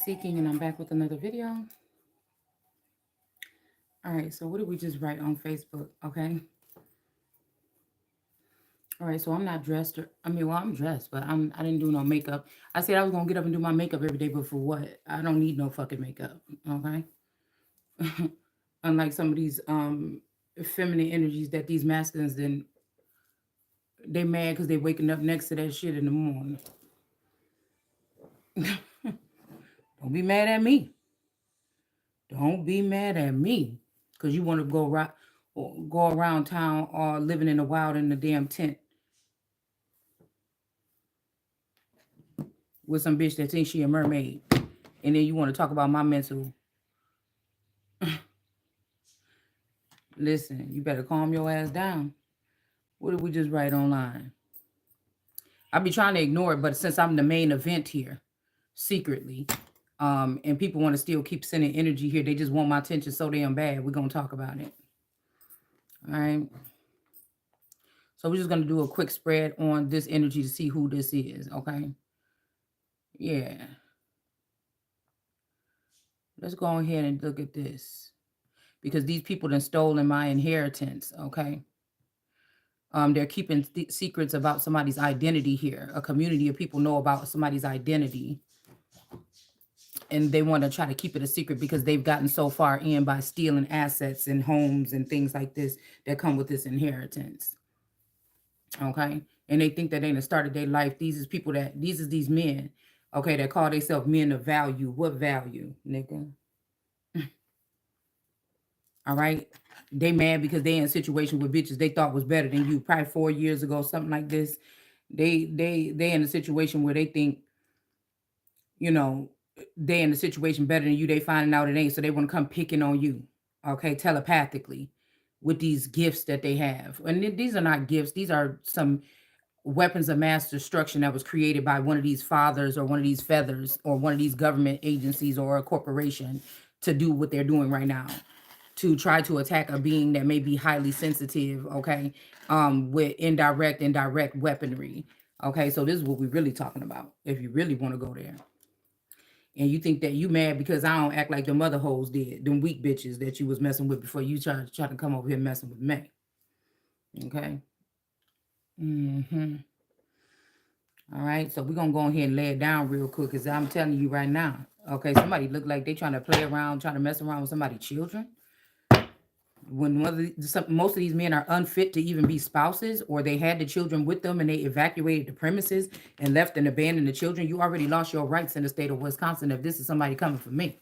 Seeking, and I'm back with another video. All right, so what did we just write on Facebook? Okay. All right, so I'm not dressed. Well, I'm dressed, but I didn't do no makeup. I said I was gonna get up and do my makeup every day, but for what? I don't need no fucking makeup. Okay. Unlike some of these feminine energies that these masculines then they mad because they waking up next to that shit in the morning. Don't be mad at me. Don't be mad at me because you want to go around town or living in the wild in the damn tent with some bitch that thinks she a mermaid, and then you want to talk about my mental. Listen, you better calm your ass down. What did we just write online? I be trying to ignore it, but since I'm the main event here, secretly, and people want to still keep sending energy here, they just want my attention so damn bad. We're gonna talk about it. All right. So we're just gonna do a quick spread on this energy to see who this is. Okay. Yeah. Let's go ahead and look at this because these people done stolen my inheritance. Okay. They're keeping secrets about somebody's identity here. A community of people know about somebody's identity, and they want to try to keep it a secret because they've gotten so far in by stealing assets and homes and things like this that come with this inheritance. Okay. And they think that they done started their life. These is these men, okay, that call themselves men of value. What value, nigga? All right. They mad because they in a situation with bitches they thought was better than you, probably 4 years ago, something like this. They in a situation where they think, you know, they in a situation better than you. They finding out it ain't, so they want to come picking on you, okay, telepathically, with these gifts that they have. And these are not gifts; these are some weapons of mass destruction that was created by one of these fathers or one of these feathers or one of these government agencies or a corporation to do what they're doing right now, to try to attack a being that may be highly sensitive, okay, with indirect and direct weaponry. Okay, so this is what we're really talking about. If you really want to go there, and you think that you mad because I don't act like the mother hoes did, them weak bitches that you was messing with before you try to come over here messing with me. Okay. Mm-hmm. All right, so we're gonna go ahead and lay it down real quick because I'm telling you right now. Okay, somebody look like they trying to play around, trying to mess around with somebody's children. When most of these men are unfit to even be spouses, or they had the children with them and they evacuated the premises and left and abandoned the children, you already lost your rights in the state of Wisconsin. If this is somebody coming for me,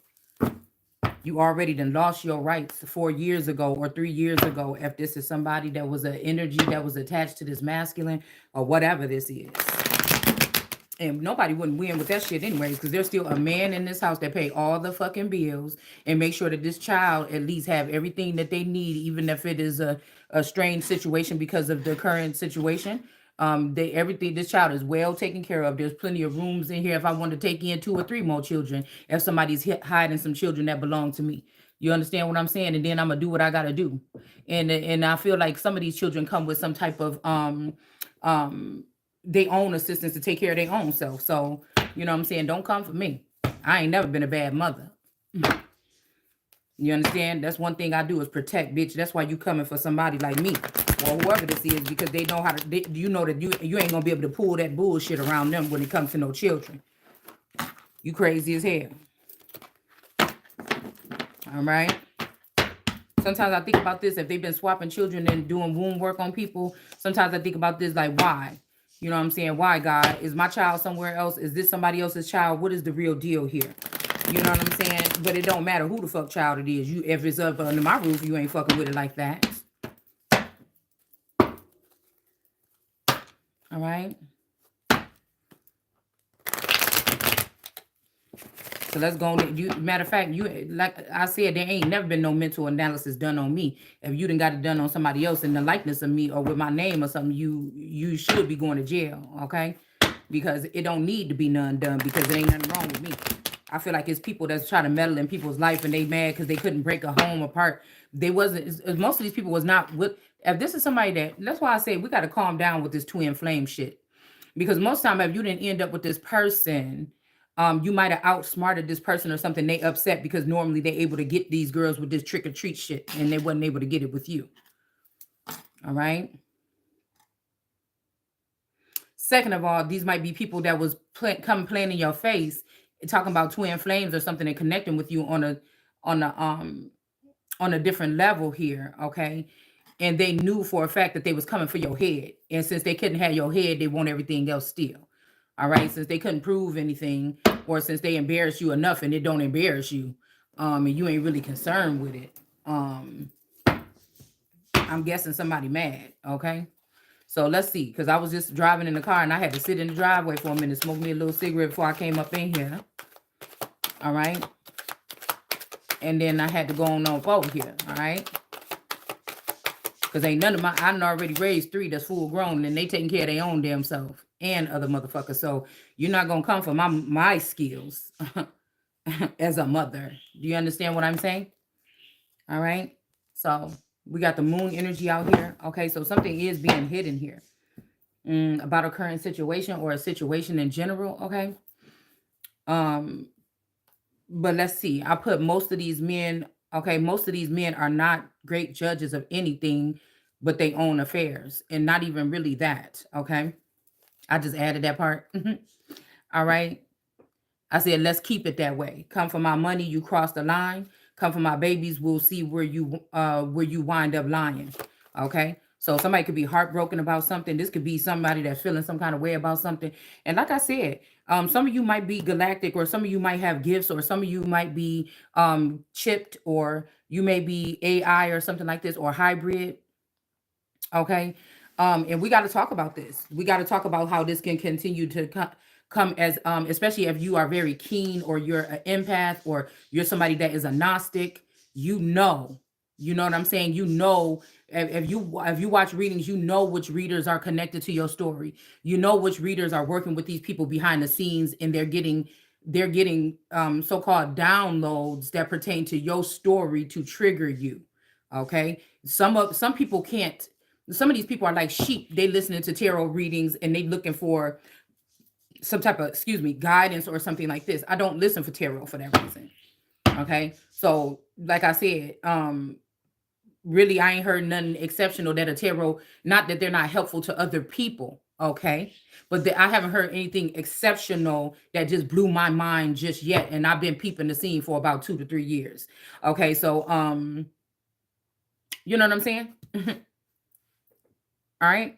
you already done lost your rights 4 years ago or 3 years ago. If this is somebody that was an energy that was attached to this masculine or whatever this is. And nobody wouldn't win with that shit anyways, because there's still a man in this house that pay all the fucking bills and make sure that this child at least have everything that they need, even if it is a strange situation because of the current situation. This child is well taken care of. There's plenty of rooms in here if I want to take in 2 or 3 more children, if somebody's hiding some children that belong to me. You understand what I'm saying? And then I'm gonna do what I gotta do. And I feel like some of these children come with some type of um they own assistance to take care of their own self. So, you know what I'm saying? Don't come for me. I ain't never been a bad mother. You understand? That's one thing I do is protect, bitch. That's why you coming for somebody like me or whoever this is, because they know how to, you know that you ain't gonna be able to pull that bullshit around them when it comes to no children. You crazy as hell. All right. Sometimes I think about this, if they've been swapping children and doing womb work on people, sometimes I think about this like, why? You know what I'm saying? Why, God? Is my child somewhere else? Is this somebody else's child? What is the real deal here? You know what I'm saying? But it don't matter who the fuck child it is. If it's up under my roof, you ain't fucking with it like that. All right? So let's go. Matter of fact, like I said, there ain't never been no mental analysis done on me. If you done got it done on somebody else in the likeness of me or with my name or something, you should be going to jail, okay? Because it don't need to be none done because there ain't nothing wrong with me. I feel like it's people that's trying to meddle in people's life and they mad because they couldn't break a home apart. They wasn't. Most of these people was not with. If this is somebody that's why I say we got to calm down with this twin flame shit. Because most time if you didn't end up with this person, You might have outsmarted this person or something. They upset because normally they able to get these girls with this trick or treat shit, and they wasn't able to get it with you. All right. Second of all, these might be people that was come playing in your face, talking about twin flames or something, and connecting with you on a on a different level here. Okay. And they knew for a fact that they was coming for your head. And since they couldn't have your head, they want everything else still. All right. Since they couldn't prove anything, or since they embarrassed you enough and it don't embarrass you, and you ain't really concerned with it. I'm guessing somebody mad. Okay. So let's see, because I was just driving in the car and I had to sit in the driveway for a minute, smoke me a little cigarette before I came up in here. All right. And then I had to go on up over here. All right. Because ain't none of my, I done already raised 3 that's full grown and they taking care of their own damn self and other motherfuckers. So you're not going to come for my skills as a mother. Do you understand what I'm saying? All right. So we got the moon energy out here. Okay. So something is being hidden here about a current situation or a situation in general. Okay. But let's see. I put most of these men. Okay. Most of these men are not great judges of anything but they own affairs, and not even really that. Okay. I just added that part. All right. I said, let's keep it that way. Come for my money, you cross the line. Come for my babies, we'll see where you wind up lying. Okay. So somebody could be heartbroken about something. This could be somebody that's feeling some kind of way about something. And like I said, some of you might be galactic, or some of you might have gifts, or some of you might be chipped, or you may be AI or something like this, or hybrid. Okay. And we got to talk about this. We got to talk about how this can continue to come as, especially if you are very keen, or you're an empath, or you're somebody that is a Gnostic, you know what I'm saying? If you watch readings, you know which readers are connected to your story. You know which readers are working with these people behind the scenes, and they're getting so-called downloads that pertain to your story to trigger you. Okay. Some people can't. Some of these people are like sheep. They listening to tarot readings and they looking for some type of, excuse me, guidance or something like this. I don't listen for tarot for that reason. Okay. So like I said, really, I ain't heard nothing exceptional that a tarot, not that they're not helpful to other people. Okay. But I haven't heard anything exceptional that just blew my mind just yet. And I've been peeping the scene for about 2 to 3 years. Okay. So, you know what I'm saying? All right.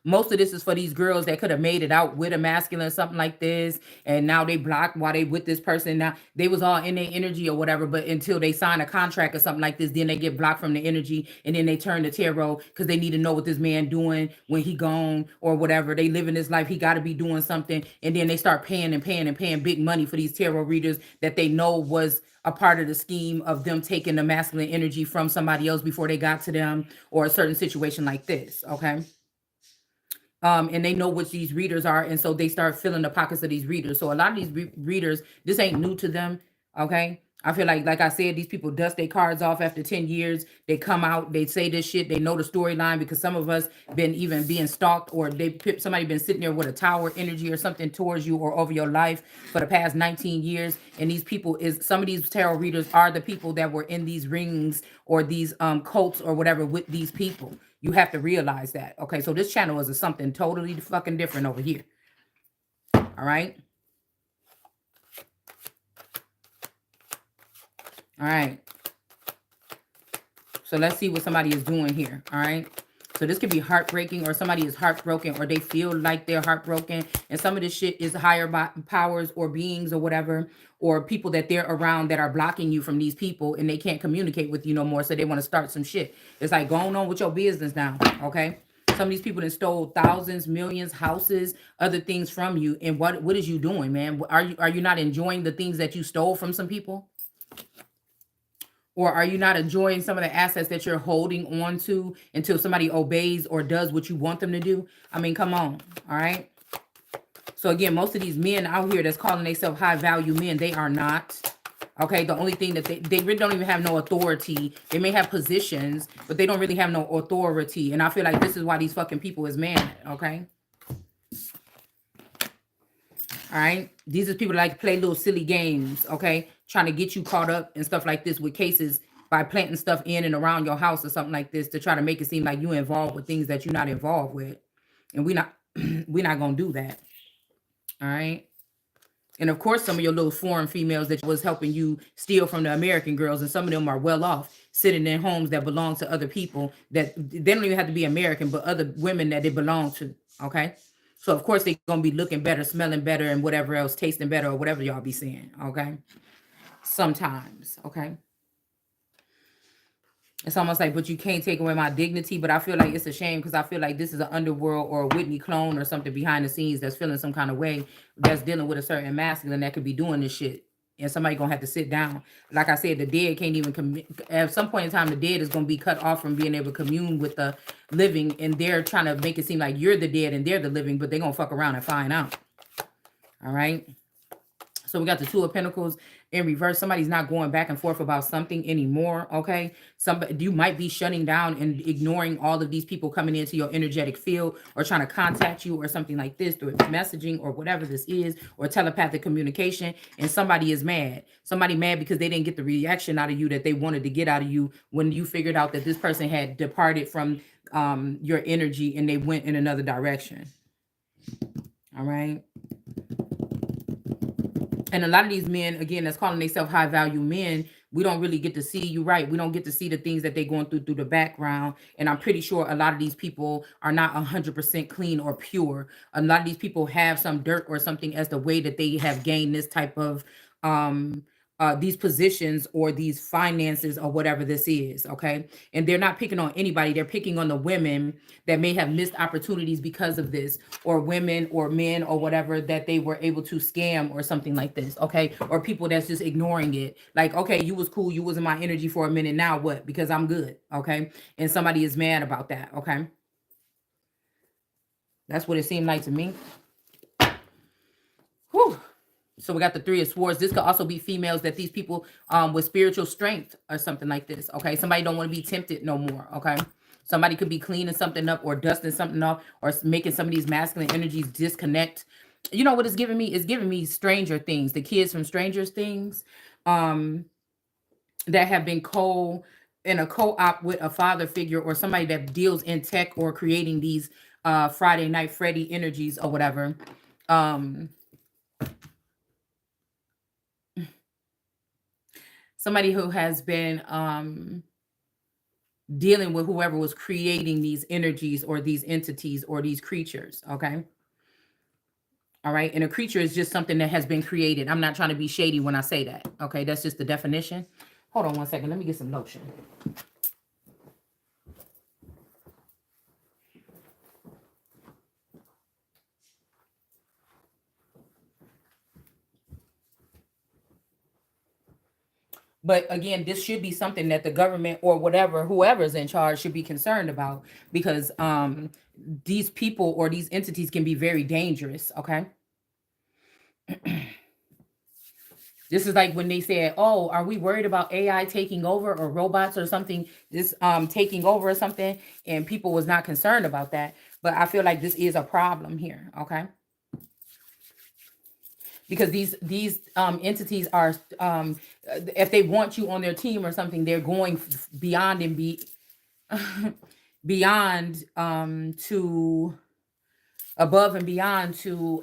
Most of this is for these girls that could have made it out with a masculine or something like this, and now they blocked while they with this person. Now they was all in their energy or whatever, but until they sign a contract or something like this, then they get blocked from the energy, and then they turn to tarot because they need to know what this man doing when he gone or whatever. They living his life, he got to be doing something, and then they start paying and paying and paying big money for these tarot readers that they know was a part of the scheme of them taking the masculine energy from somebody else before they got to them, or a certain situation like this. Okay. And they know what these readers are, and so they start filling the pockets of these readers. So a lot of these readers, this ain't new to them. Okay. I feel like I said, these people dust their cards off after 10 years. They come out, they say this shit, they know the storyline, because some of us been even being stalked, or somebody been sitting there with a tower energy or something towards you or over your life for the past 19 years. And these people some of these tarot readers are the people that were in these rings or these cults or whatever with these people. You have to realize that. Okay. So this channel is something totally fucking different over here. All right. All right. So let's see what somebody is doing here. All right. So this could be heartbreaking, or somebody is heartbroken, or they feel like they're heartbroken. And some of this shit is higher powers or beings or whatever, or people that they're around that are blocking you from these people, and they can't communicate with you no more. So they want to start some shit. It's like, going on with your business now. Okay. Some of these people that stole thousands, millions, houses, other things from you. And what is you doing, man? Are you not enjoying the things that you stole from some people? Or are you not enjoying some of the assets that you're holding on to until somebody obeys or does what you want them to do? I mean, come on. All right. So again, most of these men out here that's calling themselves high value men, they are not. Okay. The only thing that they really don't even have no authority. They may have positions, but they don't really have no authority. And I feel like this is why these fucking people is mad. Okay. All right. These are people that like to play little silly games, okay? Trying to get you caught up and stuff like this with cases by planting stuff in and around your house or something like this to try to make it seem like you involved with things that you're not involved with. And we not we're not gonna do that. All right. And of course, some of your little foreign females that was helping you steal from the American girls, and some of them are well off, sitting in homes that belong to other people that they don't even have to be American, but other women that they belong to. Okay. So of course they're gonna be looking better, smelling better, and whatever else, tasting better, or whatever y'all be saying. Okay. Sometimes. Okay. It's almost like, but you can't take away my dignity. But I feel like it's a shame because I feel like this is an underworld or a Whitney clone or something behind the scenes that's feeling some kind of way, that's dealing with a certain masculine that could be doing this shit. And somebody gonna have to sit down. Like I said, the dead can't even at some point in time, the dead is gonna be cut off from being able to commune with the living, and they're trying to make it seem like you're the dead and they're the living, but they're gonna fuck around and find out. All right. So we got the Two of Pentacles in reverse. Somebody's not going back and forth about something anymore, okay? Somebody, you might be shutting down and ignoring all of these people coming into your energetic field or trying to contact you or something like this through messaging or whatever this is, or telepathic communication, and somebody is mad. Somebody mad because they didn't get the reaction out of you that they wanted to get out of you when you figured out that this person had departed from your energy and they went in another direction. All right. And a lot of these men, again, that's calling themselves high value men, we don't really get to see, you right, we don't get to see the things that they're going through the background. And I'm pretty sure a lot of these people are not 100% clean or pure. A lot of these people have some dirt or something as the way that they have gained this type of um these positions or these finances or whatever this is, okay? And they're not picking on anybody. They're picking on the women that may have missed opportunities because of this, or women or men or whatever that they were able to scam or something like this, okay? Or people that's just ignoring it. Like, okay, you was cool, you was in my energy for a minute, now what? Because I'm good, okay? And somebody is mad about that, okay? That's what it seemed like to me. Whew. So we got the Three of Swords. This could also be females that these people with spiritual strength or something like this. Okay. Somebody don't want to be tempted no more. Okay. Somebody could be cleaning something up or dusting something up or making some of these masculine energies disconnect. You know what it's giving me? It's giving me Stranger Things, the kids from Stranger Things that have been in a co-op with a father figure or somebody that deals in tech or creating these Friday Night Freddy energies or whatever. Somebody who has been dealing with whoever was creating these energies or these entities or these creatures, okay? All right, and a creature is just something that has been created. I'm not trying to be shady when I say that, okay? That's just the definition. Hold on one second. Let me get some lotion. But again, this should be something that the government or whatever, whoever's in charge should be concerned about, because these people or these entities can be very dangerous, okay? This is like when they said, "Oh, are we worried about AI taking over or robots or something? This taking over or something?" And people was not concerned about that. But I feel like this is a problem here, okay? Because these entities are, if they want you on their team or something, they're going beyond and be beyond to above and beyond to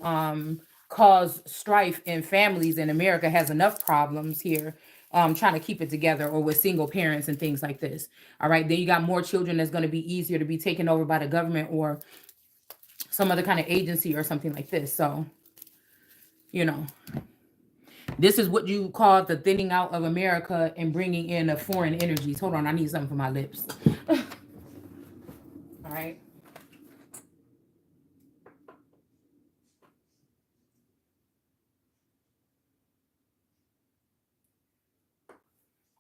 cause strife in families. And America has enough problems here trying to keep it together, or with single parents and things like this. All right, then you got more children that's going to be easier to be taken over by the government or some other kind of agency or something like this. So, you know, this is what you call the thinning out of America and bringing in the foreign energies. Hold on, I need something for my lips. All right.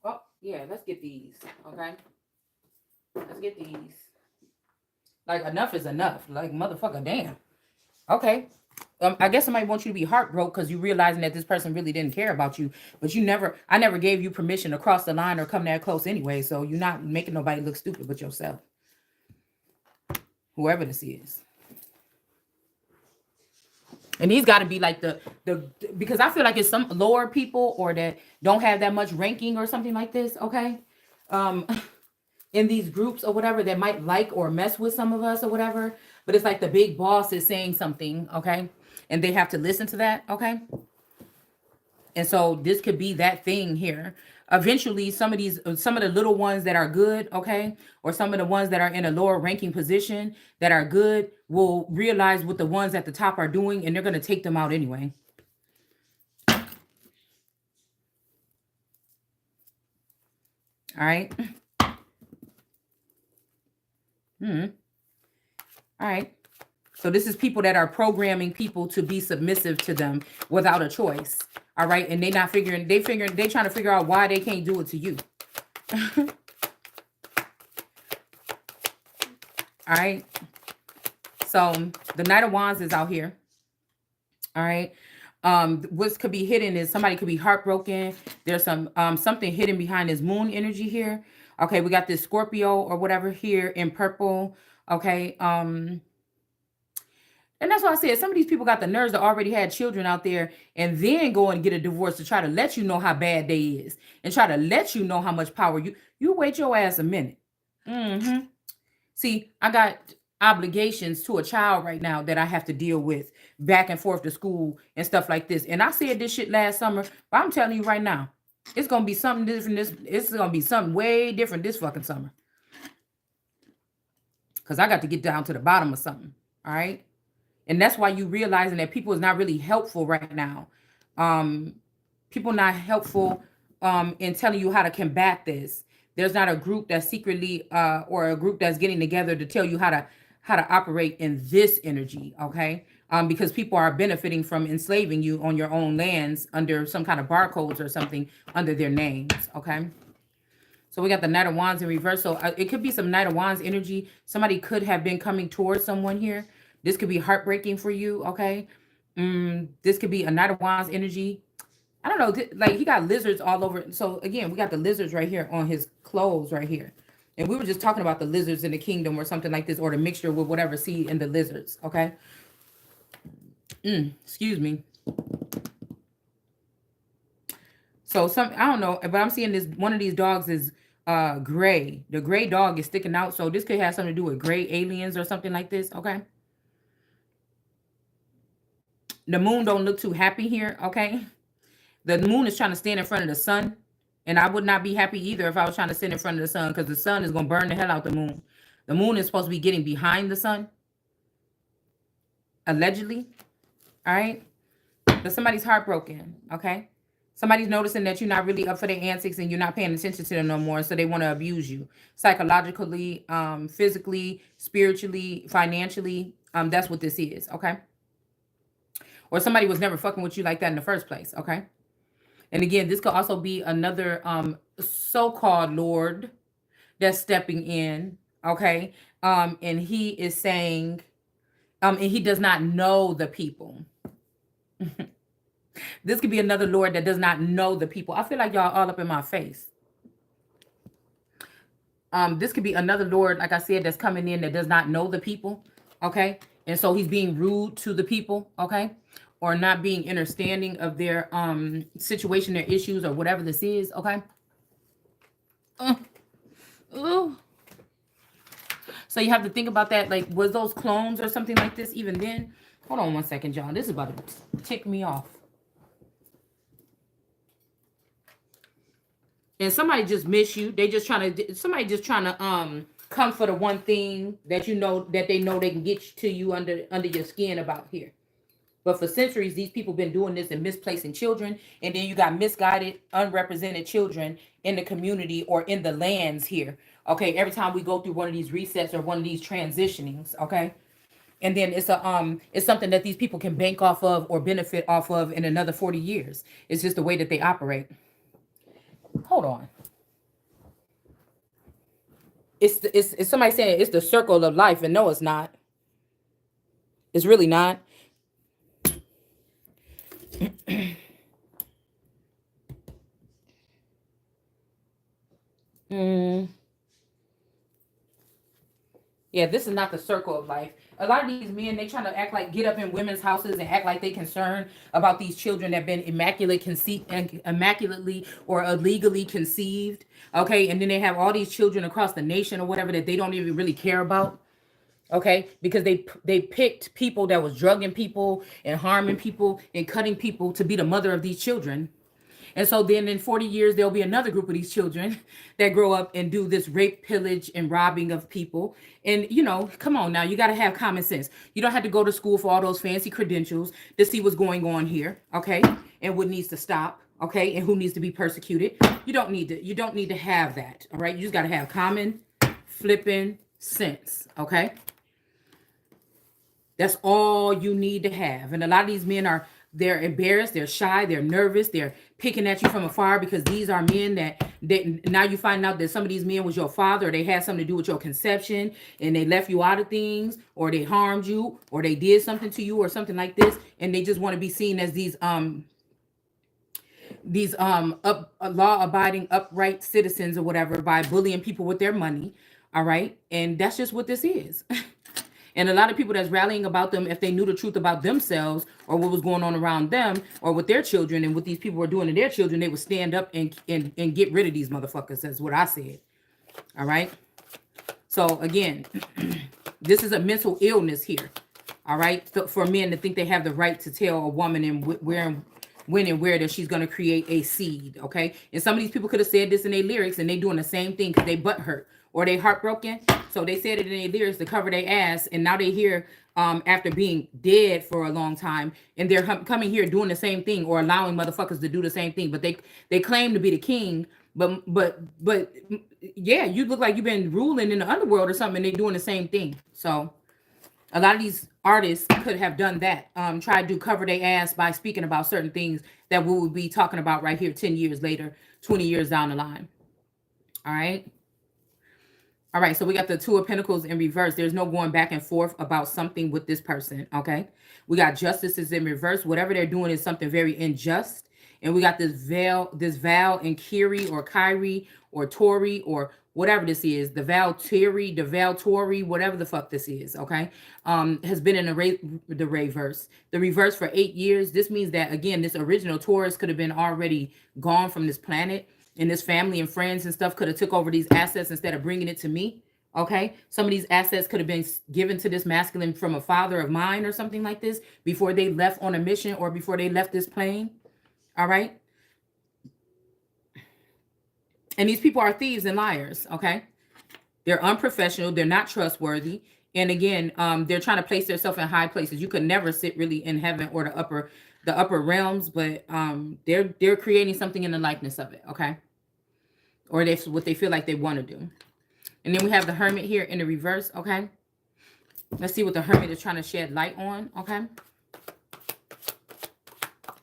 Oh, yeah, let's get these. Okay. Let's get these. Like, enough is enough. Like, motherfucker, damn. Okay. I guess somebody wants you to be heartbroken because you realizing that this person really didn't care about you, but I never gave you permission to cross the line or come that close anyway. So you're not making nobody look stupid but yourself. Whoever this is. And these got to be like the because I feel like it's some lower people or that don't have that much ranking or something like this, okay? Um in these groups or whatever that might like or mess with some of us or whatever, but it's like the big boss is saying something, okay? And they have to listen to that, okay? And so this could be that thing here. Eventually, some of the little ones that are good, okay, or some of the ones that are in a lower ranking position that are good will realize what the ones at the top are doing, and they're going to take them out anyway. All right. All right. So this is people that are programming people to be submissive to them without a choice. All right. And they trying to figure out why they can't do it to you. All right. So the Knight of Wands is out here. All right. What could be hidden is somebody could be heartbroken. There's something hidden behind this moon energy here. Okay, we got this Scorpio or whatever here in purple. Okay. And that's why I said some of these people got the nerves that already had children out there and then go and get a divorce to try to let you know how bad they is and try to let you know how much power you wait your ass a minute. Mm-hmm. See, I got obligations to a child right now that I have to deal with back and forth to school and stuff like this. And I said this shit last summer, but I'm telling you right now, it's gonna be something different. It's gonna be something way different this fucking summer. Cause I got to get down to the bottom of something. All right. And that's why you realizing that people is not really helpful right now. Um, People not helpful in telling you how to combat this. There's not a group that's secretly or a group that's getting together to tell you how to operate in this energy, okay? Because people are benefiting from enslaving you on your own lands under some kind of barcodes or something under their names, okay? So we got the Knight of Wands in reverse. So it could be some Knight of Wands energy. Somebody could have been coming towards someone here. This could be heartbreaking for you, okay? This could be a Knight of Wands energy. I don't know, like he got lizards all over. So again, we got the lizards right here on his clothes right here. And we were just talking about the lizards in the kingdom or something like this, or the mixture with whatever seed in the lizards, okay? Excuse me. So I don't know, but I'm seeing this one of these dogs is gray. The gray dog is sticking out. So this could have something to do with gray aliens or something like this, okay? The moon don't look too happy here, okay? The moon is trying to stand in front of the sun. And I would not be happy either if I was trying to sit in front of the sun because the sun is going to burn the hell out the moon. The moon is supposed to be getting behind the sun, allegedly. All right. But somebody's heartbroken. Okay. Somebody's noticing that you're not really up for their antics and you're not paying attention to them no more. So they want to abuse you psychologically, physically, spiritually, financially. That's what this is. Okay. Or somebody was never fucking with you like that in the first place. Okay. And again, this could also be another so-called Lord that's stepping in, okay? And he is saying, and he does not know the people. This could be another Lord that does not know the people. I feel like y'all all up in my face. This could be another Lord, like I said, that's coming in that does not know the people, okay? And so he's being rude to the people, okay? Or not being understanding of their situation, their issues, or whatever this is, okay? Ooh. So you have to think about that. Like, was those clones or something like this even then? Hold on one second, y'all. This is about to tick me off. And somebody just miss you. They just trying to. Somebody just trying to come for the one thing that you know that they know they can get to you under your skin about here. But for centuries, these people been doing this and misplacing children, and then you got misguided, unrepresented children in the community or in the lands here. Okay, every time we go through one of these resets or one of these transitionings, okay, and then it's something that these people can bank off of or benefit off of in another 40 years. It's just the way that they operate. Hold on. It's somebody saying it's the circle of life, and no, it's not. It's really not. Mm, Yeah, this is not the circle of life. A lot of these men, they trying to act like get up in women's houses and act like they concerned about these children that been immaculately or illegally conceived. Okay, and then they have all these children across the nation or whatever that they don't even really care about. Okay, because they picked people that was drugging people and harming people and cutting people to be the mother of these children. And so then in 40 years, there'll be another group of these children that grow up and do this rape, pillage, and robbing of people. And, you know, come on now, you got to have common sense. You don't have to go to school for all those fancy credentials to see what's going on here, okay? And what needs to stop, okay? And who needs to be persecuted. You don't need to have that, all right? You just got to have common flipping sense, okay? That's all you need to have. And a lot of these men they're embarrassed, they're shy, they're nervous, they're picking at you from afar because these are men that now you find out that some of these men was your father, or they had something to do with your conception, and they left you out of things, or they harmed you, or they did something to you, or something like this, and they just want to be seen as these law abiding upright citizens or whatever by bullying people with their money. All right, and that's just what this is. And a lot of people that's rallying about them, if they knew the truth about themselves or what was going on around them or with their children and what these people were doing to their children, they would stand up and get rid of these motherfuckers. That's what I said. All right. So again, this is a mental illness here. All right. So for men to think they have the right to tell a woman and when and where that she's going to create a seed. Okay. And some of these people could have said this in their lyrics and they doing the same thing because they butt hurt or they heartbroken. So they said it in their lyrics to cover their ass. And now they hear after being dead for a long time and they're coming here doing the same thing or allowing motherfuckers to do the same thing. But they claim to be the king. But yeah, you look like you've been ruling in the underworld or something and they're doing the same thing. So a lot of these artists could have done that. Try to cover their ass by speaking about certain things that we would be talking about right here 10 years later, 20 years down the line. All right. All right, so we got the Two of Pentacles in reverse. There's no going back and forth about something with this person, okay? We got Justice is in reverse. Whatever they're doing is something very unjust. And we got this Val and Kiri or Kyrie or Tori or whatever this is. The Val Tori, whatever the fuck this is, okay? Has been in the reverse. The reverse for 8 years. This means that, again, this original Taurus could have been already gone from this planet. And this family and friends and stuff could have took over these assets instead of bringing it to me. Okay. Some of these assets could have been given to this masculine from a father of mine or something like this before they left on a mission or before they left this plane. All right. And these people are thieves and liars. Okay. They're unprofessional. They're not trustworthy. And again, they're trying to place themselves in high places. You could never sit really in heaven or the upper realms, but they're creating something in the likeness of it. Okay. Or that's what they feel like they want to do. And then we have the Hermit here in the reverse, okay? Let's see what the Hermit is trying to shed light on, okay?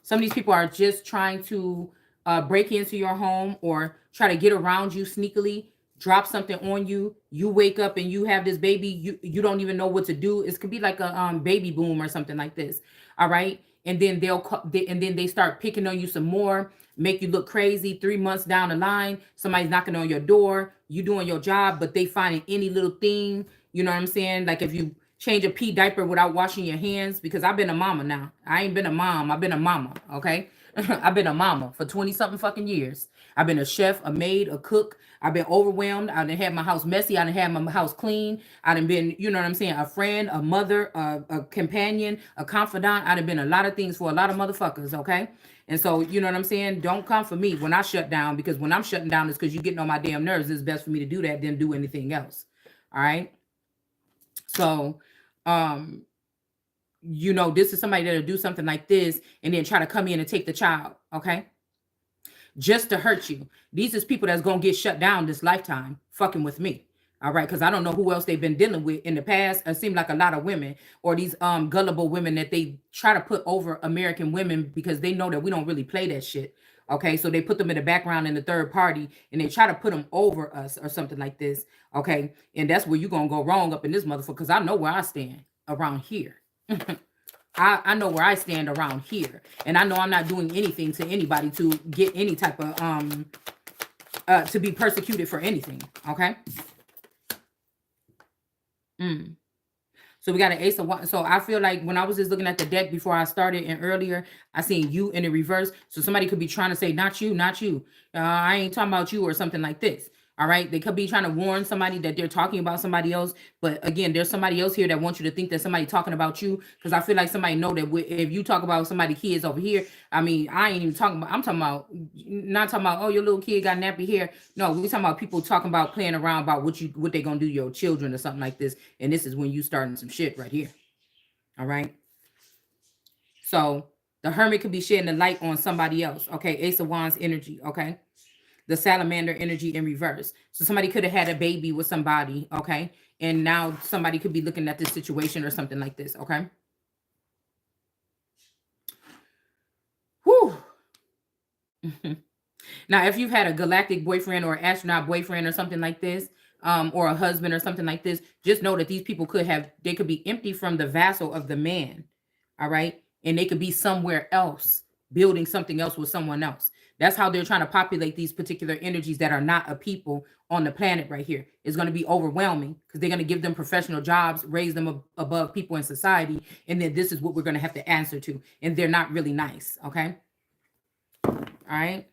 Some of these people are just trying to break into your home or try to get around you sneakily, drop something on you. You wake up and you have this baby. You don't even know what to do. It could be like a baby boom or something like this, all right? And then they start picking on you some more, make you look crazy. 3 months down the line, somebody's knocking on your door, you doing your job, but they finding any little thing, you know what I'm saying? Like if you change a pee diaper without washing your hands, because I've been a mama now. I ain't been a mom, I've been a mama, okay? I've been a mama for 20 something fucking years. I've been a chef, a maid, a cook. I've been overwhelmed. I done had my house messy. I done had my house clean. I done been, you know what I'm saying, a friend, a mother, a companion, a confidant. I done been a lot of things for a lot of motherfuckers, okay? And so, you know what I'm saying? Don't come for me when I shut down, because when I'm shutting down, it's because you're getting on my damn nerves. It's best for me to do that than do anything else, all right? So, you know, this is somebody that'll do something like this and then try to come in and take the child, okay? Just to hurt you. These is people that's going to get shut down this lifetime fucking with me, all right? Because I don't know who else they've been dealing with in the past. It seemed like a lot of women or these gullible women that they try to put over American women because they know that we don't really play that shit, okay? So they put them in the background in the third party and they try to put them over us or something like this, okay? And that's where you're going to go wrong up in this motherfucker, because I know where I stand around here. I know where I stand around here, and I know I'm not doing anything to anybody to get any type of to be persecuted for anything, okay? Mm. So we got an ace of wands. So I feel like when I was just looking at the deck before I started and earlier, I seen you in the reverse. So somebody could be trying to say, not you, not you. I ain't talking about you or something like this. All right. They could be trying to warn somebody that they're talking about somebody else. But again, there's somebody else here that wants you to think that somebody talking about you. Because I feel like somebody know that if you talk about somebody kids over here, I mean, I ain't even talking about, I'm talking about, not talking about, oh, your little kid got nappy hair. No, we talking about people talking about playing around about what they gonna do to your children or something like this. And this is when you starting some shit right here. All right. So the hermit could be shedding the light on somebody else. Okay. Ace of Wands energy. Okay. The salamander energy in reverse. So somebody could have had a baby with somebody. Okay. And now somebody could be looking at this situation or something like this. Okay. Whew. Now, if you've had a galactic boyfriend or astronaut boyfriend or something like this, or a husband or something like this, just know that these people they could be empty from the vassal of the man. All right. And they could be somewhere else, building something else with someone else. That's how they're trying to populate these particular energies that are not a people on the planet right here. It's going to be overwhelming because they're going to give them professional jobs, raise them above people in society. And then this is what we're going to have to answer to. And they're not really nice. Okay. All right.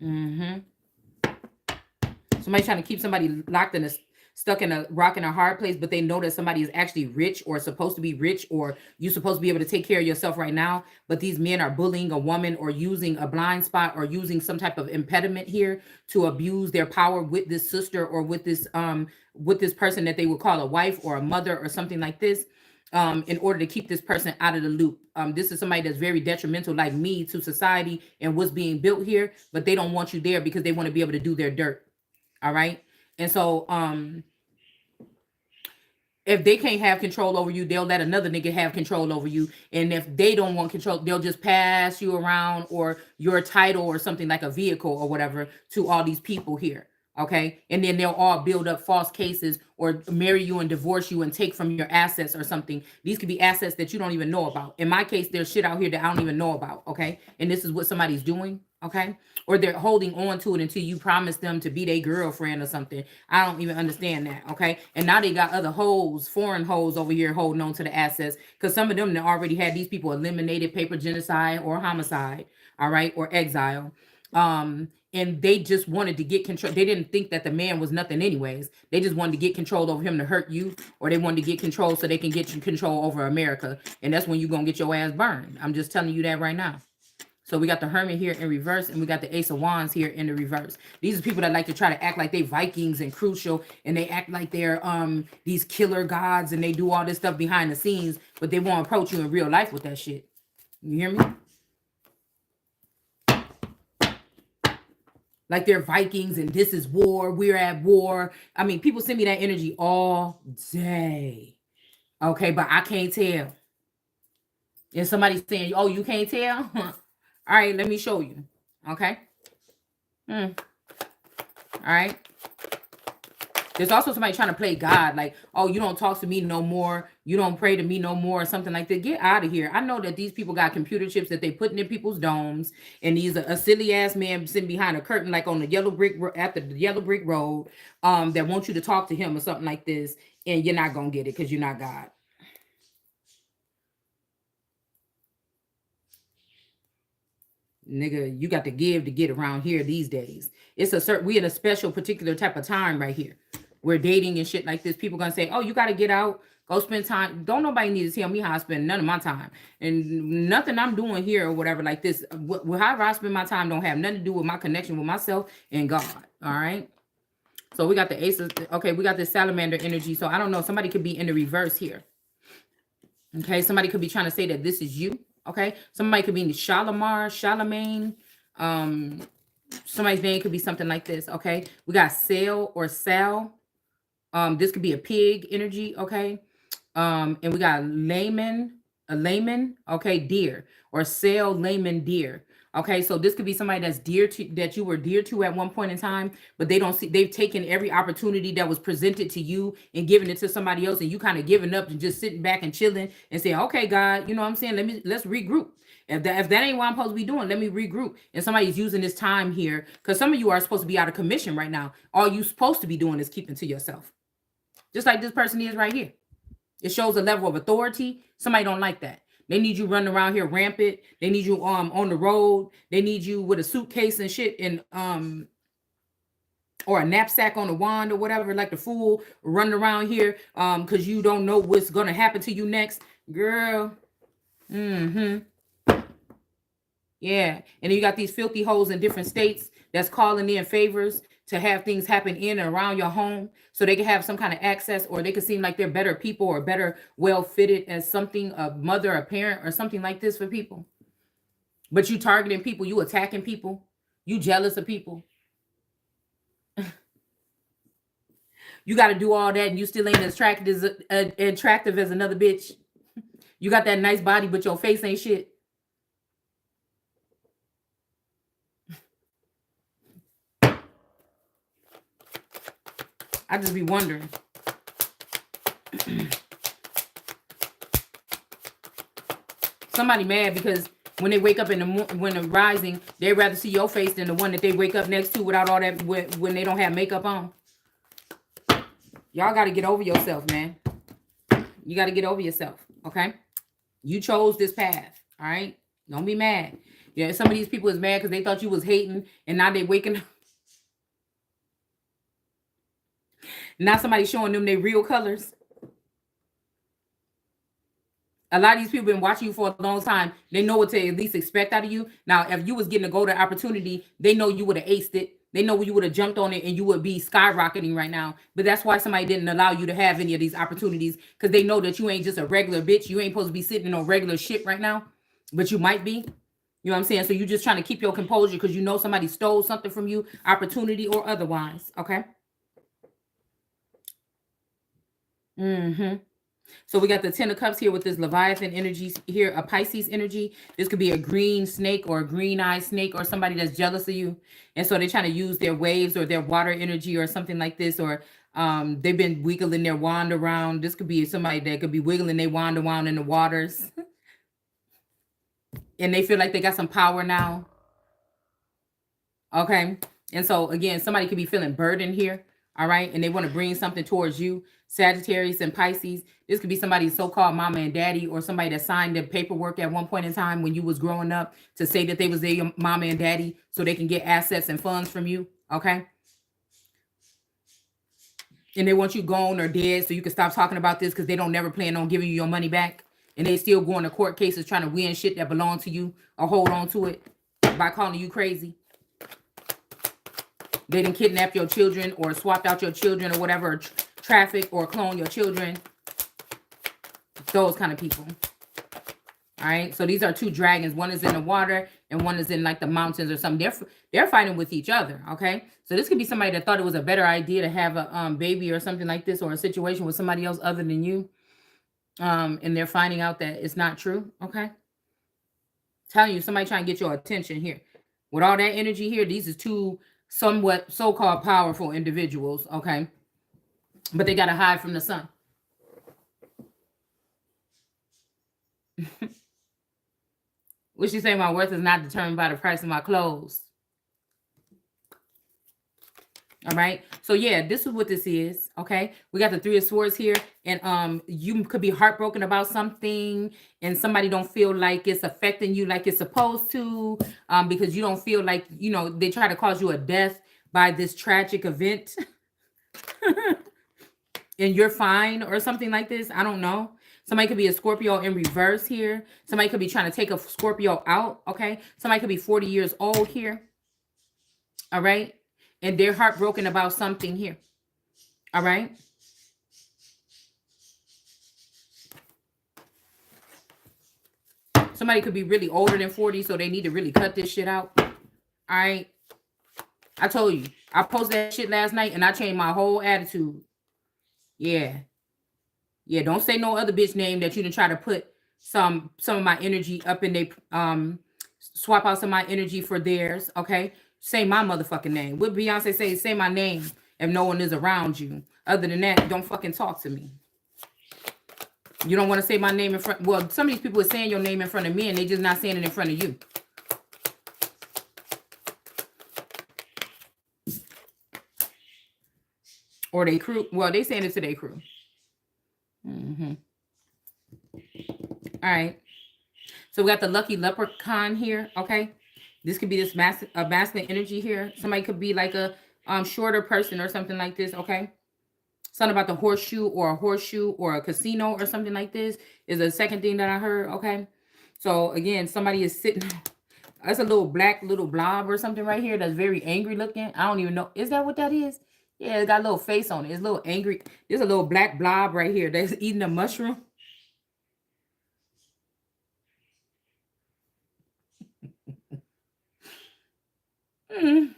Mm-hmm. Somebody's trying to keep somebody locked in a stuck in a rock in a hard place, but they know that somebody is actually rich or supposed to be rich, or you're supposed to be able to take care of yourself right now. But these men are bullying a woman or using a blind spot or using some type of impediment here to abuse their power with this sister or with this person that they would call a wife or a mother or something like this. In order to keep this person out of the loop. This is somebody that's very detrimental, like me, to society and what's being built here, but they don't want you there because they want to be able to do their dirt. All right. And so if they can't have control over you, they'll let another nigga have control over you. And if they don't want control, they'll just pass you around or your title or something like a vehicle or whatever to all these people here. Okay. And then they'll all build up false cases or marry you and divorce you and take from your assets or something. These could be assets that you don't even know about. In my case, there's shit out here that I don't even know about. Okay. And this is what somebody's doing. Okay. Or they're holding on to it until you promise them to be their girlfriend or something. I don't even understand that. Okay. And now they got other hoes, foreign hoes over here holding on to the assets because some of them already had these people eliminated, paper genocide or homicide. All right. Or exile. And they just wanted to get control. They didn't think that the man was nothing anyways. They just wanted to get control over him to hurt you, or they wanted to get control so they can get you control over America. And that's when you're going to get your ass burned. I'm just telling you that right now. So we got the Hermit here in reverse, and we got the Ace of Wands here in the reverse. These are people that like to try to act like they Vikings and crucial, and they act like they're these killer gods, and they do all this stuff behind the scenes, but they won't approach you in real life with that shit. You hear me? Like they're Vikings and this is war. We're at war. I mean, people send me that energy all day. Okay, but I can't tell. And somebody's saying, oh, you can't tell? All right, let me show you. Okay. All right. There's also somebody trying to play God, like, oh, you don't talk to me no more. You don't pray to me no more, or something like that. Get out of here. I know that these people got computer chips that they putting in people's domes, and these are a silly ass man sitting behind a curtain, like on the yellow brick after the yellow brick road, that want you to talk to him or something like this, and you're not gonna get it because you're not God. Nigga, you got to give to get around here these days. It's a certain, we in a special particular type of time right here. We're dating and shit like this. People gonna say, oh, you got to get out, go spend time. Don't nobody need to tell me how I spend none of my time. And nothing I'm doing here or whatever like this. However I spend my time don't have nothing to do with my connection with myself and God. All right. So we got the aces. Okay, we got this salamander energy. So I don't know. Somebody could be in the reverse here. Okay, somebody could be trying to say that this is you. Okay, somebody could be in Charlemagne. Somebody's name could be something like this. Okay, we got Sale or Sal. This could be a pig energy. Okay, and we got layman. Okay, deer or Sale layman deer. Okay, so this could be somebody that's dear to that you were dear to at one point in time, but they don't see they've taken every opportunity that was presented to you and given it to somebody else, and you kind of giving up and just sitting back and chilling and saying, okay, God, you know what I'm saying? Let's regroup. If that ain't what I'm supposed to be doing, let me regroup. And somebody's using this time here because some of you are supposed to be out of commission right now. All you supposed to be doing is keeping to yourself. Just like this person is right here. It shows a level of authority. Somebody don't like that. They need you running around here rampant. They need you on the road. They need you with a suitcase and shit and or a knapsack on a wand or whatever, like the fool running around here because you don't know what's gonna happen to you next. Girl. Mm-hmm. Yeah. And then you got these filthy hoes in different states that's calling in favors to have things happen in and around your home so they can have some kind of access, or they can seem like they're better people or better well fitted as something, a mother, a parent, or something like this for people. But you targeting people, you attacking people, you jealous of people. You got to do all that and you still ain't as attractive as another bitch. You got that nice body, but your face ain't shit. I just be wondering. Somebody mad because when they wake up in the when they're rising, they'd rather see your face than the one that they wake up next to without all that, when they don't have makeup on. Y'all got to get over yourself, man. You got to get over yourself, okay? You chose this path, all right? Don't be mad. Yeah, some of these people is mad because they thought you was hating, and now they waking up. Now somebody showing them their real colors. A lot of these people been watching you for a long time. They know what to at least expect out of you. Now, if you was getting a golden opportunity, they know you would have aced it. They know you would have jumped on it and you would be skyrocketing right now. But that's why somebody didn't allow you to have any of these opportunities, because they know that you ain't just a regular bitch. You ain't supposed to be sitting on regular shit right now, but you might be. You know what I'm saying? So you just trying to keep your composure because you know somebody stole something from you, opportunity or otherwise. Okay? Mm-hmm. So we got the Ten of Cups here with this Leviathan energy here, a Pisces energy. This could be a green snake or a green-eyed snake or somebody that's jealous of you. And so they're trying to use their waves or their water energy or something like this, or they've been wiggling their wand around. This could be somebody that could be wiggling their wand around in the waters. And they feel like they got some power now. Okay. And so again, somebody could be feeling burdened here. All right. And they want to bring something towards you. Sagittarius and Pisces. This could be somebody's so-called mama and daddy, or somebody that signed the paperwork at one point in time when you was growing up to say that they was their mama and daddy so they can get assets and funds from you. Okay. And they want you gone or dead so you can stop talking about this because they don't never plan on giving you your money back. And they still going to court cases trying to win shit that belong to you or hold on to it by calling you crazy. They didn't kidnap your children or swapped out your children or whatever, traffic or clone your children. Those kind of people. All right. So these are two dragons. One is in the water and one is in like the mountains or something. They're fighting with each other. Okay. So this could be somebody that thought it was a better idea to have a baby or something like this, or a situation with somebody else other than you. And they're finding out that it's not true. Okay. Telling you, somebody trying to get your attention here. With all that energy here, these are two somewhat so-called powerful individuals. Okay. But they got to hide from the sun. What she say? My worth is not determined by the price of my clothes. All right. So yeah, this is what this is. Okay. We got the Three of Swords here, and you could be heartbroken about something, and somebody don't feel like it's affecting you like it's supposed to, because you don't feel like, they try to cause you a death by this tragic event. And you're fine or something like this. I don't know. Somebody could be a Scorpio in reverse here. Somebody could be trying to take a Scorpio out. Okay. Somebody could be 40 years old here. All right. And they're heartbroken about something here. All right. Somebody could be really older than 40, so they need to really cut this shit out. All right. I told you. I posted that shit last night and I changed my whole attitude. Yeah. Yeah, don't say no other bitch name that you done try to put some of my energy up in they swap out some of my energy for theirs. Okay. Say my motherfucking name. What Beyonce say my name if no one is around you. Other than that, don't fucking talk to me. You don't want to say my name in front. Well, some of these people are saying your name in front of me and they just not saying it in front of you. or they crew. Well, they saying it to their crew. All right. So we got the lucky leprechaun here. Okay. This could be this masculine energy here. Somebody could be like a shorter person or something like this. Okay. Something about the horseshoe or a casino or something like this is the second thing that I heard. Okay. So again, somebody is sitting. That's a little black little blob or something right here that's very angry looking. I don't even know. Is that what that is? Yeah, it got a little face on it. It's a little angry. There's a little black blob right here that's eating a mushroom. Mm.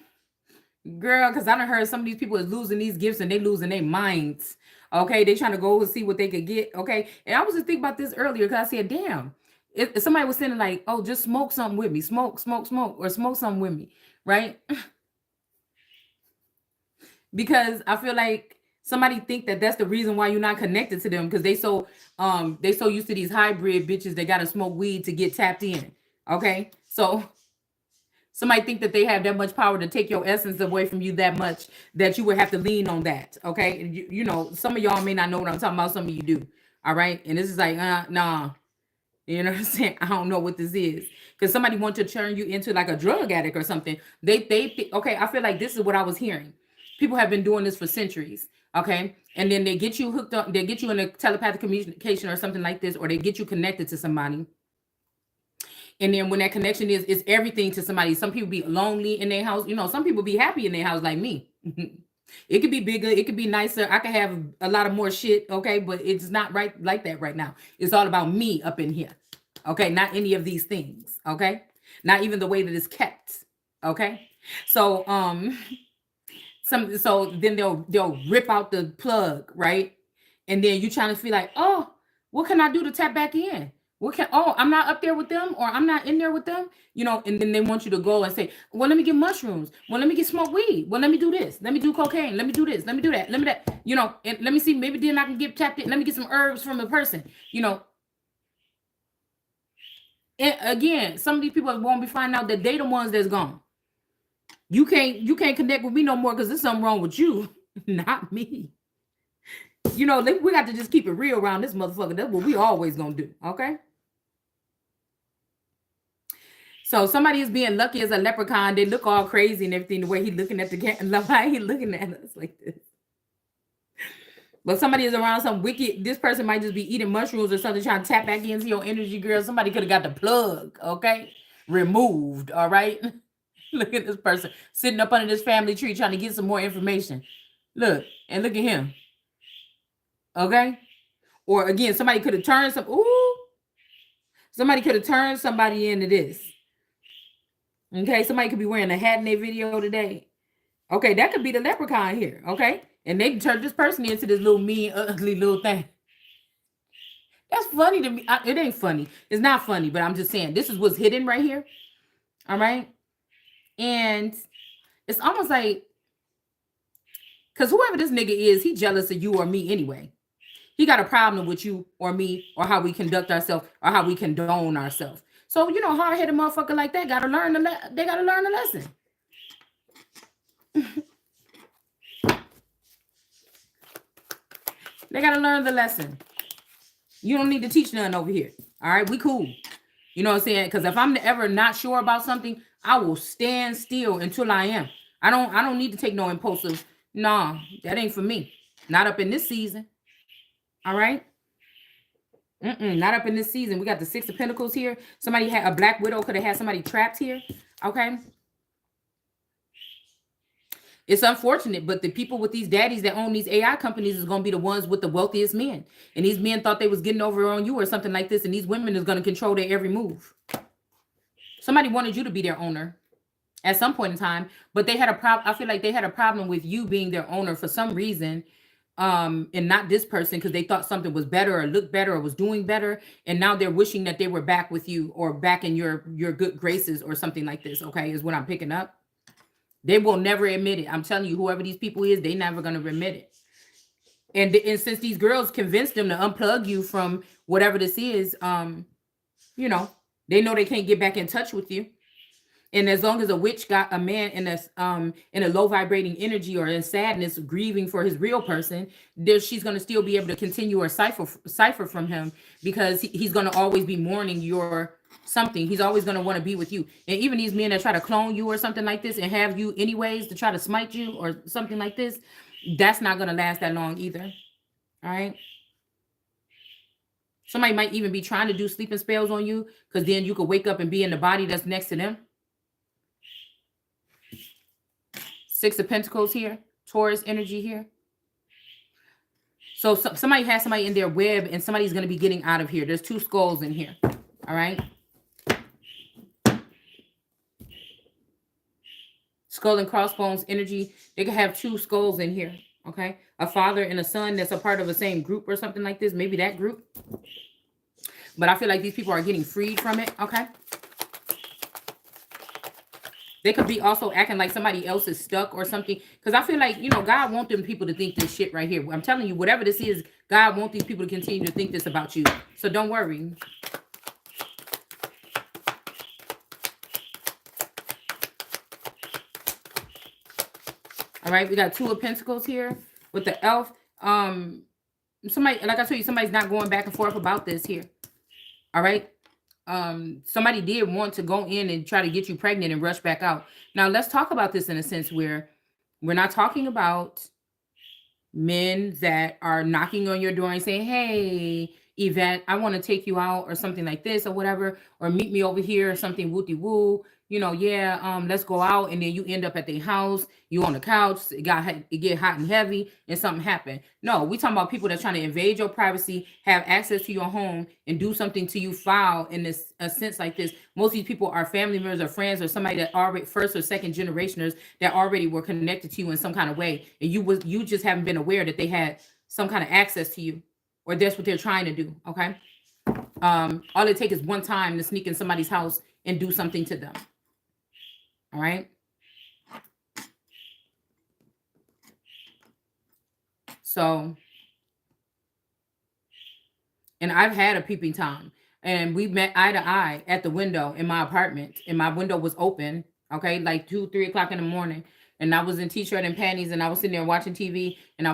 Girl, because I done heard some of these people is losing these gifts and they losing their minds. Okay, they trying to go and see what they could get. Okay, and I was just thinking about this earlier because I said, damn, if somebody was saying like, oh, just smoke something with me, smoke, or smoke something with me, right? Because I feel like somebody think that that's the reason why you're not connected to them because they so used to these hybrid bitches that gotta smoke weed to get tapped in. Okay, so somebody think that they have that much power to take your essence away from you that much that you would have to lean on that. Okay. You know, some of y'all may not know what I'm talking about. Some of you do. All right. And this is like, nah, you know what I'm saying? I don't know what this is. Because somebody wants to turn you into like a drug addict or something. Okay, I feel like this is what I was hearing. People have been doing this for centuries. Okay. And then they get you hooked up, they get you in a telepathic communication or something like this, or they get you connected to somebody. And then when that connection is, it's everything to somebody. Some people be lonely in their house. You know, some people be happy in their house like me. It could be bigger. It could be nicer. I could have a lot of more shit. Okay. But it's not right like that right now. It's all about me up in here. Okay. Not any of these things. Okay. Not even the way that it's kept. Okay. So, so then they'll rip out the plug, right? And then you trying to feel like, oh, what can I do to tap back in? I'm not up there with them or I'm not in there with them, you know, and then they want you to go and say, well, let me get mushrooms. Well, let me get smoked weed. Well, let me do this. Let me do cocaine. Let me do this. Let me do that. Let me that, you know, and let me see, maybe then I can get tapped in. Let me get some herbs from the person, you know. And again, some of these people won't be finding out that they the ones that's gone. You can't connect with me no more because there's something wrong with you, not me. You know, we got to just keep it real around this motherfucker. That's what we always gonna do. Okay. So somebody is being lucky as a leprechaun. They look all crazy and everything. The way he looking at the camera, why he looking at us like this? But somebody is around some wicked. This person might just be eating mushrooms or something, trying to tap back into your energy, girl. Somebody could have got the plug, okay, removed. All right. Look at this person sitting up under this family tree trying to get some more information. Look and look at him. Okay. Or again, somebody could have turned somebody could have turned somebody into this. Okay, somebody could be wearing a hat in their video today. Okay, that could be the leprechaun here. Okay, and they turned this person into this little mean, ugly little thing. That's funny to me. It ain't funny. It's not funny, but I'm just saying this is what's hidden right here. All right, and it's almost like because whoever this nigga is, he jealous of you or me anyway. He got a problem with you or me or how we conduct ourselves or how we condone ourselves. So, you know, hard-headed motherfucker like that gotta learn they gotta learn the lesson. They gotta learn the lesson. You don't need to teach none over here. All right, we cool. You know what I'm saying? Because if I'm ever not sure about something, I will stand still until I am. I don't need to take no impulsive. Nah, that ain't for me. Not up in this season. All right. Not up in this season. We got the Six of Pentacles here. Somebody had a Black Widow could have had somebody trapped here. Okay. It's unfortunate, but the people with these daddies that own these AI companies is going to be the ones with the wealthiest men. And these men thought they was getting over on you or something like this. And these women is going to control their every move. Somebody wanted you to be their owner at some point in time, but they had a problem. I feel like they had a problem with you being their owner for some reason. And not this person because they thought something was better or looked better or was doing better. And now they're wishing that they were back with you or back in your good graces or something like this. Okay, is what I'm picking up. They will never admit it. I'm telling you, whoever these people is, they never going to admit it. And since these girls convinced them to unplug you from whatever this is, you know they can't get back in touch with you. And as long as a witch got a man in a low vibrating energy or in sadness, grieving for his real person, there she's gonna still be able to continue or cipher from him, because he's gonna always be mourning your something. He's always gonna want to be with you. And even these men that try to clone you or something like this and have you anyways to try to smite you or something like this, that's not gonna last that long either. All right. Somebody might even be trying to do sleeping spells on you, because then you could wake up and be in the body that's next to them. Six of Pentacles here, Taurus energy here. So somebody has somebody in their web, and somebody's going to be getting out of here. There's two skulls in here. All right. Skull and crossbones energy. They could have two skulls in here. Okay. A father and a son that's a part of the same group or something like this. Maybe that group. But I feel like these people are getting freed from it. Okay. They could be also acting like somebody else is stuck or something. Because I feel like, God wants them people to think this shit right here. I'm telling you, whatever this is, God wants these people to continue to think this about you. So don't worry. All right, we got Two of Pentacles here with the elf. Somebody, like I told you, somebody's not going back and forth about this here. All right. Somebody did want to go in and try to get you pregnant and rush back out. Now let's talk about this in a sense where we're not talking about men that are knocking on your door and saying, hey, Yvette, I want to take you out or something like this or whatever, or meet me over here or something wooty woo. Let's go out, and then you end up at their house, you on the couch, it get hot and heavy, and something happened. No, we talking about people that's trying to invade your privacy, have access to your home, and do something to you foul in a sense like this. Most of these people are family members or friends or somebody that already first or second generationers that already were connected to you in some kind of way, and you just haven't been aware that they had some kind of access to you, or that's what they're trying to do. Okay, all it takes is one time to sneak in somebody's house and do something to them. All right. So, and I've had a peeping Tom, and we met eye to eye at the window in my apartment, and my window was open. Okay, like 2-3 o'clock in the morning, and I was in t-shirt and panties, and I was sitting there watching TV, and I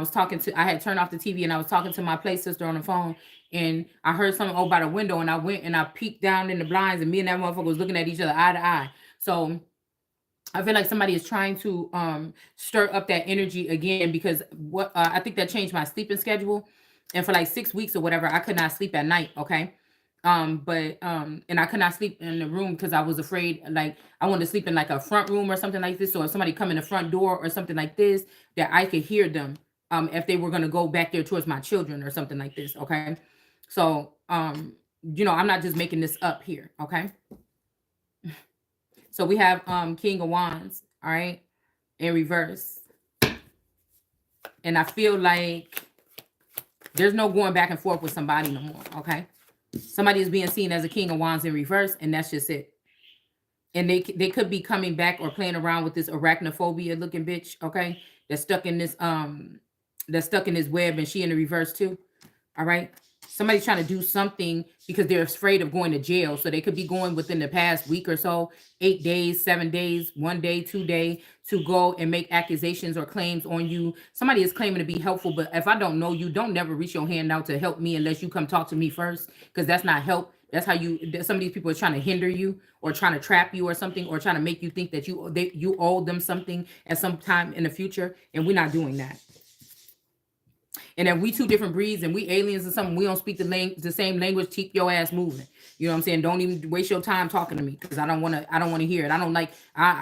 had turned off the TV, and I was talking to my play sister on the phone, and I heard something over by the window, and I went and I peeked down in the blinds, and me and that motherfucker was looking at each other eye to eye. So I feel like somebody is trying to stir up that energy again, because what I think that changed my sleeping schedule, and for like 6 weeks or whatever, I could not sleep at night. Okay, and I could not sleep in the room because I was afraid. Like I wanted to sleep in like a front room or something like this, so if somebody come in the front door or something like this, that I could hear them if they were gonna go back there towards my children or something like this. Okay, so I'm not just making this up here. Okay. So we have King of Wands, all right, in reverse. And I feel like there's no going back and forth with somebody no more, okay? Somebody is being seen as a King of Wands in reverse, and that's just it. And they could be coming back or playing around with this arachnophobia looking bitch, okay? That's stuck in this web, and she in the reverse too. All right. Somebody's trying to do something because they're afraid of going to jail. So they could be going within the past week or so, 8 days, 7 days, 1 day, 2 day, to go and make accusations or claims on you. Somebody is claiming to be helpful, but if I don't know you, don't never reach your hand out to help me unless you come talk to me first, because that's not help. That's how some of these people are trying to hinder you or trying to trap you or something, or trying to make you think that you owe them something at some time in the future. And we're not doing that. And if we two different breeds and we aliens or something, we don't speak the same language, keep your ass moving. You know what I'm saying? Don't even waste your time talking to me, because I don't want to hear it. I don't like,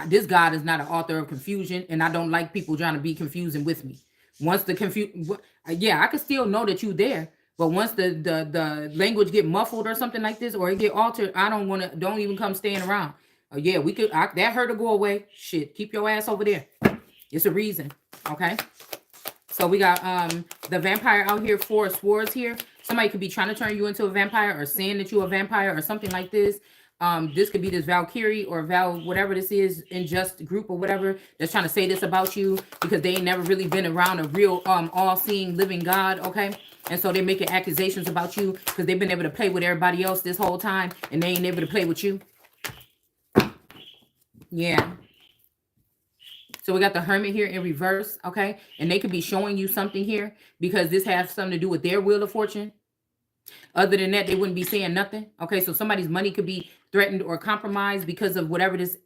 this God is not an author of confusion, and I don't like people trying to be confusing with me. Once the I can still know that you there, but once the language get muffled or something like this, or it get altered, don't even come staying around. That hurt to go away. Shit, keep your ass over there. It's a reason, okay? So we got the vampire out here, 4 of Swords here. Somebody could be trying to turn you into a vampire, or saying that you're a vampire or something like this. This could be this Valkyrie or whatever this is, Injust group or whatever, that's trying to say this about you, because they ain't never really been around a real all-seeing living God, okay? And so they're making accusations about you because they've been able to play with everybody else this whole time, and they ain't able to play with you. Yeah. So we got the Hermit here in reverse, okay? And they could be showing you something here because this has something to do with their wheel of fortune. Other than that, they wouldn't be saying nothing. Okay, so somebody's money could be threatened or compromised because of whatever this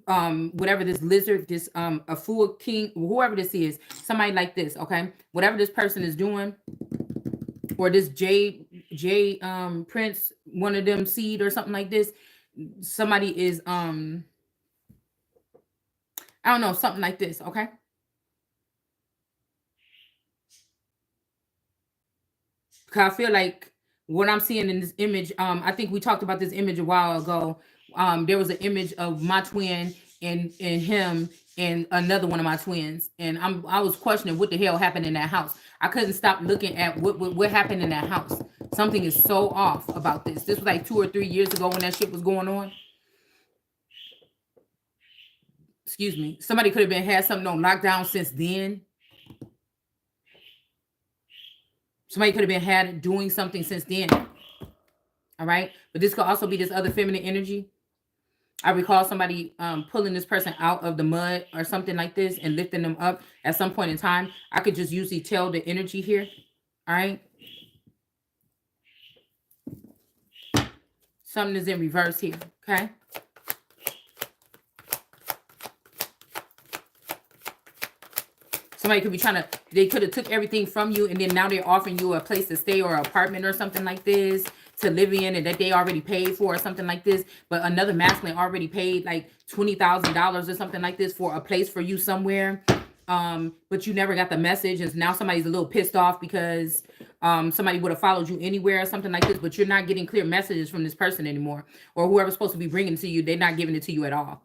lizard, this a fool king, whoever this is, somebody like this, okay? Whatever this person is doing, or this J Prince, one of them seed or something like this, somebody is I don't know, something like this, okay? Because I feel like what I'm seeing in this image, I think we talked about this image a while ago. There was an image of my twin and him and another one of my twins, and I was questioning what the hell happened in that house. I couldn't stop looking at what happened in that house. Something is so off about this. This was like 2 or 3 years ago when that shit was going on. Excuse me. Somebody could have been had something on lockdown since then. Somebody could have been had doing something since then. All right. But this could also be this other feminine energy. I recall somebody pulling this person out of the mud or something like this and lifting them up at some point in time. I could just usually tell the energy here. All right. Something is in reverse here. Okay. Somebody could be they could have took everything from you and then now they're offering you a place to stay or an apartment or something like this to live in and that they already paid for or something like this. But another masculine already paid like $20,000 or something like this for a place for you somewhere. But you never got the message. And now somebody's a little pissed off because somebody would have followed you anywhere or something like this, but you're not getting clear messages from this person anymore. Or whoever's supposed to be bringing it to you, they're not giving it to you at all.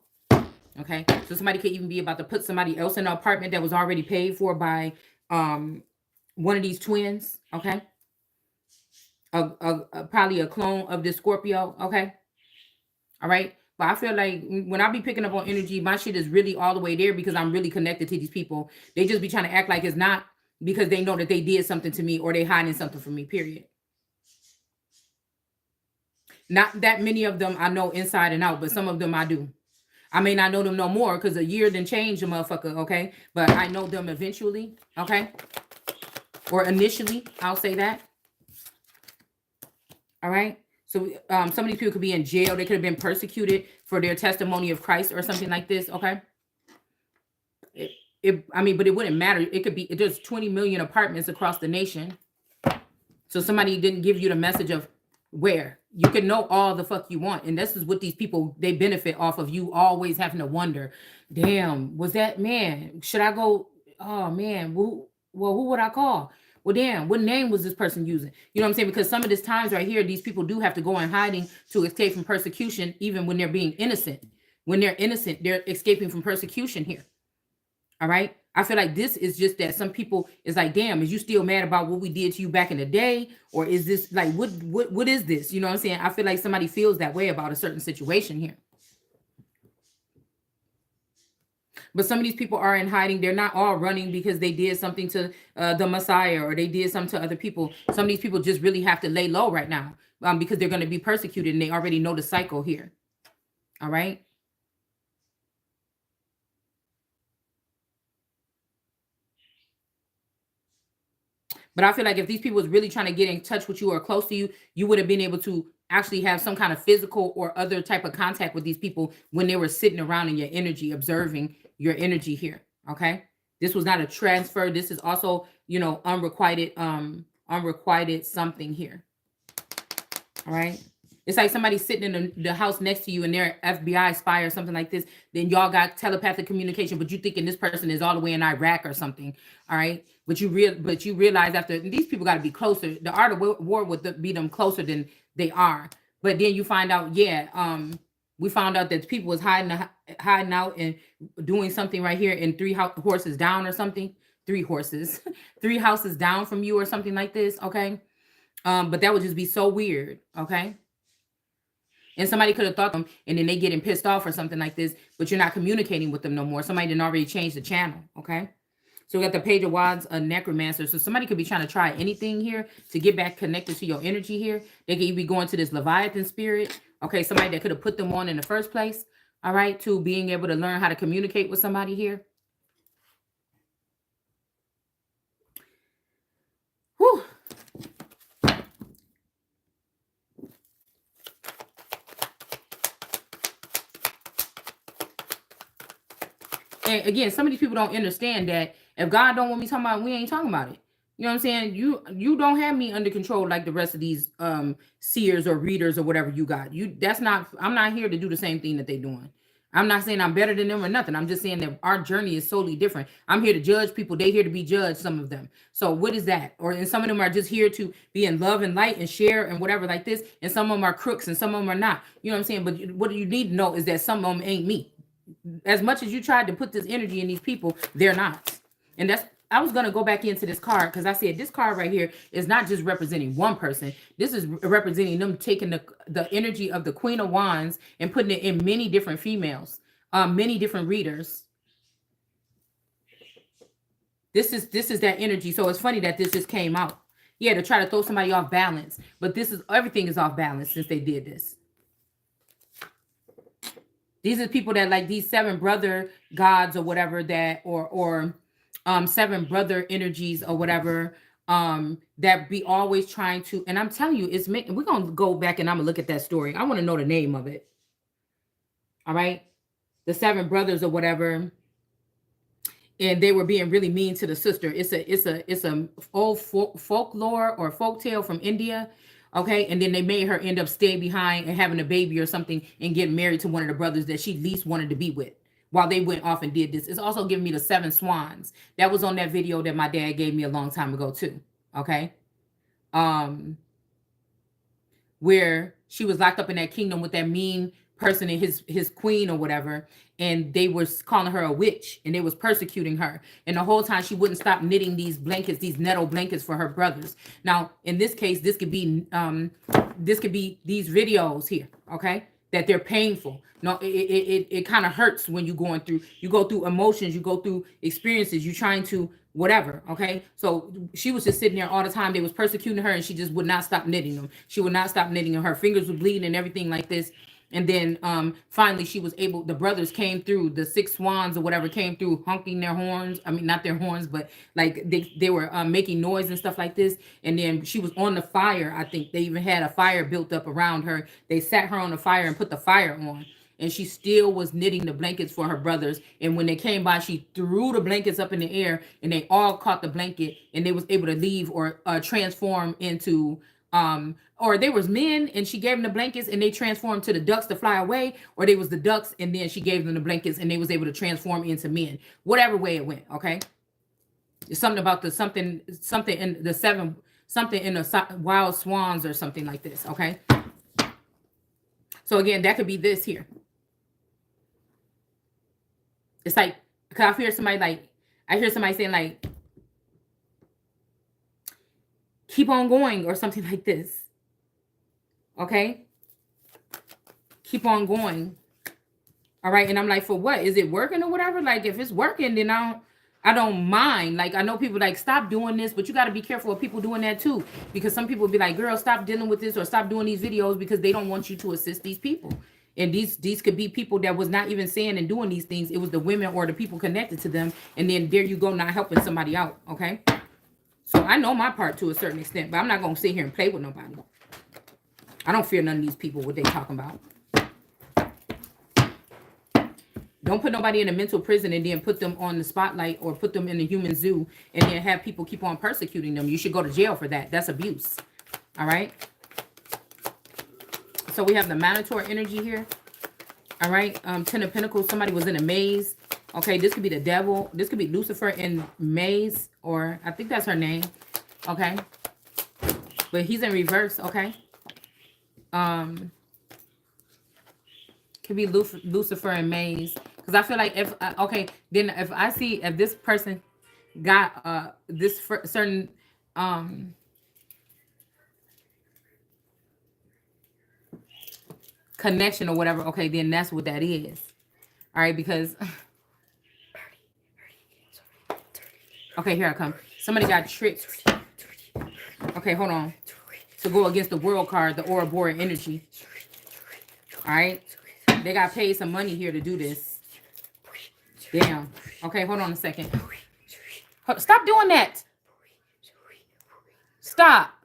Okay, so somebody could even be about to put somebody else in an apartment that was already paid for by one of these twins. Okay, probably a clone of this Scorpio. Okay, all right. But I feel like when I be picking up on energy, my shit is really all the way there because I'm really connected to these people. They just be trying to act like it's not because they know that they did something to me or they hiding something from me. Period. Not that many of them I know inside and out, but some of them I do. I may not know them no more because a year didn't change a motherfucker, okay? But I know them eventually, okay? Or initially, I'll say that. All right? So some of these people could be in jail. They could have been persecuted for their testimony of Christ or something like this, okay? But it wouldn't matter. It could be, there's 20 million apartments across the nation. So somebody didn't give you the message of where. You can know all the fuck you want. And this is what these people, they benefit off of you always having to wonder, damn, was that, man, should I go, oh man, who would I call? Well, damn, what name was this person using? You know what I'm saying? Because some of these times right here, these people do have to go in hiding to escape from persecution, even when they're being innocent. When they're innocent, they're escaping from persecution here. All right. I feel like this is just that some people is like, damn, is you still mad about what we did to you back in the day? Or is this like, what is this? You know what I'm saying? I feel like somebody feels that way about a certain situation here. But some of these people are in hiding. They're not all running because they did something to the Messiah or they did something to other people. Some of these people just really have to lay low right now because they're going to be persecuted and they already know the cycle here. All right. But I feel like if these people was really trying to get in touch with you or close to you, you would have been able to actually have some kind of physical or other type of contact with these people when they were sitting around in your energy, observing your energy here. Okay. This was not a transfer. This is also, unrequited something here. All right. It's like somebody sitting in the house next to you and they're FBI spy or something like this. Then y'all got telepathic communication, but you thinking this person is all the way in Iraq or something. All right. But you realize after these people got to be closer. The art of war would be them closer than they are. But then you find out, we found out that people was hiding out and doing something right here in three horses down or something. 3 horses, 3 houses down from you or something like this. Okay. But that would just be so weird. Okay. And somebody could have thought them and then they getting pissed off or something like this, but you're not communicating with them no more. Somebody didn't already change the channel. Okay. So we got the Page of Wands, a necromancer. So somebody could be trying to try anything here to get back connected to your energy here. They could be going to this Leviathan spirit. Okay. Somebody that could have put them on in the first place. all right, to being able to learn how to communicate with somebody here. Whew. And again, some of these people don't understand that if God don't want me talking about it, we ain't talking about it. You know what I'm saying? You don't have me under control like the rest of these seers or readers or whatever you got. That's not, I'm not here to do the same thing that they doing. I'm not saying I'm better than them or nothing. I'm just saying that our journey is solely different. I'm here to judge people. They here to be judged, some of them. So what is that? Or and some of them are just here to be in love and light and share and whatever like this. And some of them are crooks and some of them are not. You know what I'm saying? But what you need to know is that some of them ain't me. As much as you tried to put this energy in these people, they're not. And that's, I was going to go back into this card because I said this card right here is not just representing one person. This is representing them taking the energy of the Queen of Wands and putting it in many different females, many different readers. This is that energy. So it's funny that this just came out. Yeah, to try to throw somebody off balance. But this is, everything is off balance since they did this. These are people that like these seven brother gods or whatever that, or seven brother energies or whatever, that be always trying to, and I'm telling you, it's we're going to go back and I'm gonna look at that story. I want to know the name of it. All right. The seven brothers or whatever. And they were being really mean to the sister. It's a old folklore or folk tale from India. Okay, and then they made her end up staying behind and having a baby or something and getting married to one of the brothers that she least wanted to be with while they went off and did this. It's also giving me the seven swans. That was on that video that my dad gave me a long time ago too. Okay. Where she was locked up in that kingdom with that mean person and his queen or whatever, and they were calling her a witch and they was persecuting her, and the whole time she wouldn't stop knitting these blankets, these nettle blankets for her brothers. Now in this case, this could be these videos here, okay, that they're painful. No, it kind of hurts when you go through emotions, you go through experiences, you're trying to whatever. Okay, so she was just sitting there all the time. They was persecuting her and she just would not stop knitting them. She would not stop knitting them. Her fingers were bleeding and everything like this. And then finally she was able, the brothers came through, the six swans or whatever came through honking their horns. I mean, not their horns, but like they were making noise and stuff like this. And then she was on the fire. I think they even had a fire built up around her. They sat her on the fire and put the fire on. And she still was knitting the blankets for her brothers. And when they came by, she threw the blankets up in the air and they all caught the blanket and they was able to leave or transform into or there was men and she gave them the blankets and they transformed to the ducks to fly away, or they was the ducks and then she gave them the blankets and they was able to transform into men. Whatever way it went, okay? It's something about the something in the seven, something in the wild swans or something like this, okay? So again, that could be this here. It's like, cause I hear somebody saying like, keep on going or something like this. Okay? Keep on going. All right. And I'm like, for what? Is it working or whatever? Like, if it's working, then I don't mind. Like, I know people like, stop doing this, but you got to be careful of people doing that too. Because some people be like, girl, stop dealing with this or stop doing these videos because they don't want you to assist these people. And these could be people that was not even saying and doing these things. It was the women or the people connected to them. And then there you go, not helping somebody out. Okay? So I know my part to a certain extent, but I'm not going to sit here and play with nobody. I don't fear none of these people, what they talking about. Don't put nobody in a mental prison and then put them on the spotlight or put them in the human zoo and then have people keep on persecuting them. You should go to jail for that. That's abuse. All right. So we have the Minotaur energy here. All right. Ten of Pentacles. Somebody was in a maze. Okay. This could be the devil. This could be Lucifer in maze, or I think that's her name. Okay. But he's in reverse. Okay. Could be Lucifer and maze, because I feel like if okay, then if I see if this person got this certain connection or whatever, okay, then that's what that is. All right, because okay, here I come. Somebody got tricked. Okay, hold on. To go against the world card, the Ouroboros energy. All right. They got paid some money here to do this. Damn. Okay, hold on a second. Stop doing that. Stop.